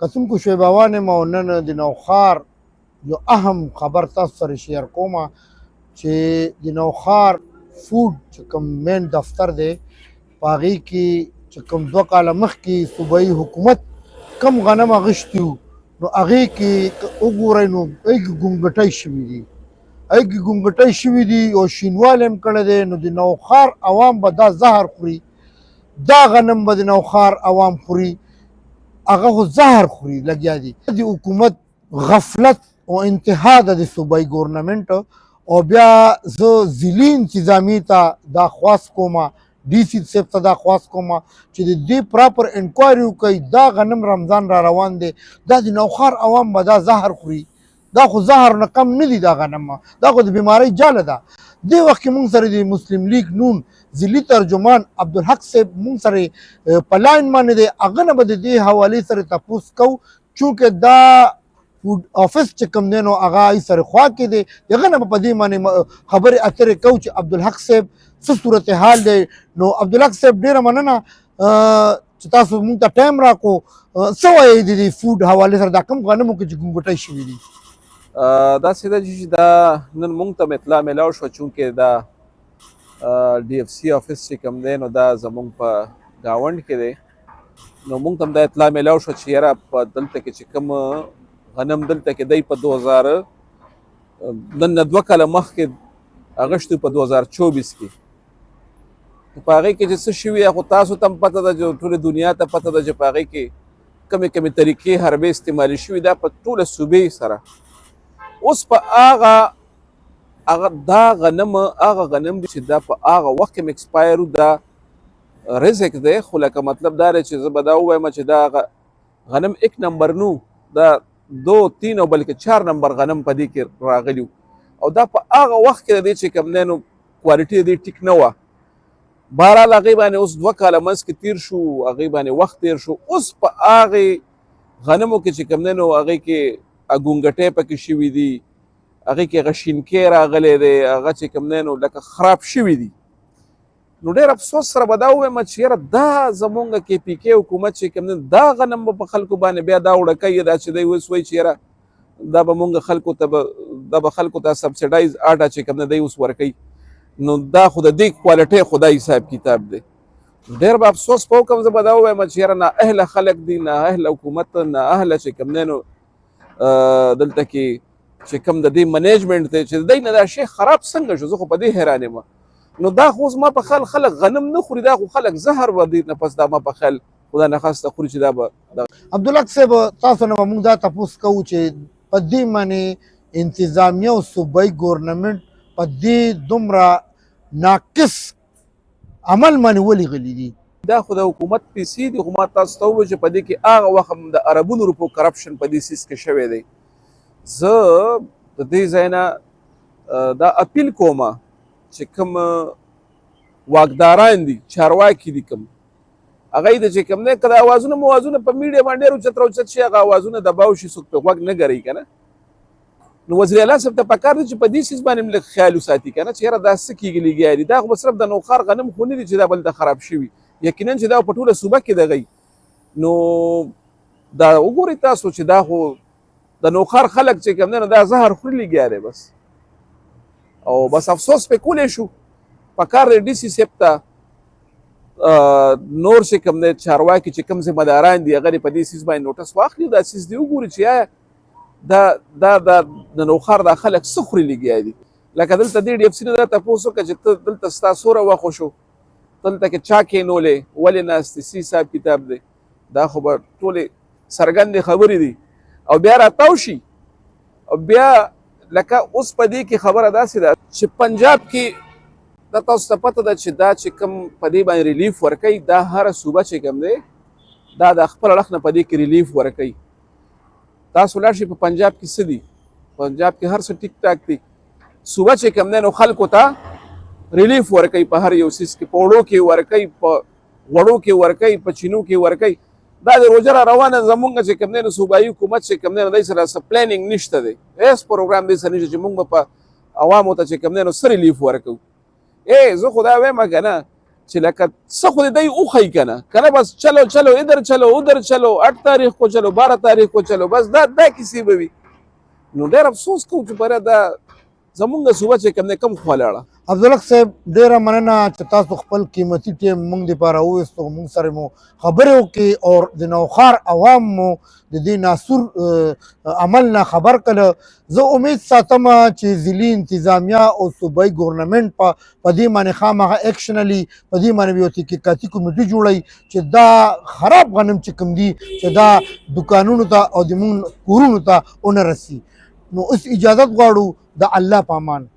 کتونکو شیباوان ما نن د نوښار یو اهم خبر تاسو سره شیر کوم چې د نوښار فوډ چې کوم مین دفتر دی په هغې کې چې کوم 2 کاله مخکې صوبایي حکومت کم غنم اخیستي وو نو هغې کې وګورئ نو هغې ګونګټۍ شوي دي هغې ګونګټۍ شوي دي او شینوالی هم کړی دی نو د نوښار عوام به دا زهر خوري دا غنم به د نوښار عوام خوري هغه خو زهر خوري لګیا دي د حکومت غفلت او انتها ده د صوبایي ګورنمنټ او بیا زه ضلعي انتظامي ته دا خواست کوم ډي سي صاحب ته دا خواست کوم چې د دې پراپر انکوایري وکړي دا غنم رمضان را روان دی دا د نوښار عوام به دا زهر خوري دا خو زهر نه کم نه دي دا غنم دا خو د بیمارۍ جاله ده دې وخت کې مونږ سره د مسلم لیگ نون ضلعي ترجمان عبدالحق صاحب مونږ سره په لاین باندې دی هغه نه به د دې حوالې سره تپوس کوو چونکې دا فوډ آفس چې کوم دی نو هغه ای سره خوا کې دی هغه نه به په دې باندې خبرې اترې کوو چې عبدالحق صاحب څه صورتحال دی نو عبدالحق صاحب ډېره مننه چې تاسو مونږ ته ټایم راکړو څه وایي د دې فوډ حوالې سره دا کوم غنمو کې چې ګونګټۍ شوي دي داسې ده چې دا نن موږ ته اطلاع میلاو شوه چونکې دا ډي اف سی آفس چې کوم دی نو دا زموږ په ګاونډ کې دی نو موږ ته هم دا اطلاع میلاو شوه چې یاره په دلته کې چې کوم غنم دلته کې دی په 2000 نن نه 2 کاله مخکې اغشتو په 2024 کې په هغې کې چې څه شوي خو تاسو ته هم پته ده چې ټولې دنیا ته پته ده چې په هغې کې کمې کمې طریقې حربې استعمالي شوي دا په ټوله صوبې سره اوس په هغه دا غنم دی چې دا په هغه وخت کې ایکسپایر دا رزق دی خو لکه مطلب دا دی چې زه به دا ووایم چې دا غنم 1 نمبر نو دا 2 3 او بلکې 4 نمبر غنم په دې کې راغلی او دا په هغه وخت کې د دې چې کوم دی نو کوالټي د دې ټیک نه وه بهرحال هغې باندې اوس 2 کاله منځ کې تیر شو هغې باندې وخت تیر شو اوس په هغې غنمو کې چې کوم دی نو هغې کې ګونګټۍ پکې شوي دي هغې کې هغه شینکۍ راغلی دی هغه چې کوم دی نو لکه خراب شوي دي نو ډېر افسوس سره به دا ووایم چې یاره دا زمونږ کې پي کې حکومت چې کوم دی دا غنم به په خلکو باندې بیا دا وړه کوي دا چې دی اوس وایي چې یاره دا به مونږ خلکو ته سبسیډایز آټا چې کوم دی دی اوس ورکوي نو دا خو د دې کوالټۍ خو دا حساب کتاب دی ډېر به افسوس په وکړم زه به دا ووایم چې یاره نا اهله خلک دي نا اهله حکومت نا اهله چې کوم دی نو دلته کې چې کوم د دې منیجمنټ دی چې د دی نه دا شی خراب څنګه شو زه خو په دې حیران یم نو دا خو زما په خیال خلک غنم نه خوري دا خو خلک زهر به دې نه پس دا ما په خیال خدا نخواسته خوري چې دا به عبدالحق صاحب تاسو نه به مونږ دا تپوس کوو چې په دې باندې انتظامیه او صوبایي ګورنمنټ په دې دومره ناقص عمل باندې ولې غلي دي دا خو د حکومت پیسې دي خو ما تاسو ته ووایو چې په دې کې هغه وخت هم د عربونو روپو کرپشن په دې سیس کې شوی دی زه د دې ځای نه دا اپیل کوم چې کوم واکداران دي چارواکي دي کوم هغه د چې کوم نه کله اوازونه موازونه په میډیا باندې روچت شي هغه اوازونه دباو شي څوک په غوږ نه ګرځي کنه نو وزیر اعلی صاحب ته پکار دي چې په دې سیس باندې لږ خیال وساتي کنه چې یاره دا څه کېږي لګیا دي دا خو صرف د نوښار غنم خو نه دي چې دا بلته خراب شوي یقینا چې دا په ټوله صوبه کې دغی نو دا وګورئ تاسو چې دا خو د نوښار خلک چې کوم دی نو دا زهر خوري لګیا دی بس او بس افسوس پې کولی شو پکار دی ډي سي صاحب ته نور چې کوم دی چارواکي چې کوم ذمهداران دي هغه په دې سیس باندې نوټس واخلي دا سیس دی وګوري چې آیا دا د نوښار دا خلک څه خوري لګیا دي لکه دلته دې ډي اف سي نه دا تپوس وکړه چې ته دلته ستا څومره وخت وشو دلته کې چا کېنولې ولې ناستې سی حساب کتاب دی دا خو به ټولې څرګندې خبرې دي او بیا راتاو شي او بیا لکه اوس په دې کې خبره داسې ده چې پنجاب کې دا تاسو ته پته ده چې دا چې کوم په دې باندې ریلیف ورکوي دا هره صوبه چې کوم دی دا د خپل اړخ نه په دې کې ریلیف ورکوي تاسو لاړ شئ په پنجاب کې څه دي پنجاب کې هر څه ټیک ټاک دي صوبه چې کوم دی نو خلکو ته ریلیف ورکوي په هر یو سیس کې په وړو کې ورکوي په غوړو کې ورکوي په چینو کې ورکوي دا د روژه را روانه زمونږ چې کوم دی نو صوبایي حکومت چې کوم دی نو دی سره څه پلانینګ نشته دی هېڅ پروګرام دی سره نشته چې موږ به په عوامو ته چې کوم دی نو څه ریلیف ورکوو زه خو دا وایم که نه چې لکه څه خو دې دی وښیي که نه بس چلو چلو ادھر چلو ادھر چلو 8 تاریخ کو چلو 12 تاریخ کو چلو بس دا کیسې به وي. نو ډېر افسوس کوم چې پره دا زمونږ صوبه چې کوم دی کم خوا لاړه. عبدالحق صاحب ډېره مننه چې تاسو خپل قیمتي ټیم موږ دپاره وویستو، موږ سره مو خبرې وکړې او د نوښار عوام مو د دې ناسور عمل نه خبر کړه. زه امید ساتم چې ضلعي انتظامیه او صوبایي ګورنمنټ په دې باندې خامخا ایکشنلي په دې باندې یو تحقیقاتي کمیټي جوړوي چې دا خراب غنم چې کوم دي چې دا دوکانونو ته او زموږ کورونو ته ونه رسي. نو اوس اجازت غواړو د الله په امان.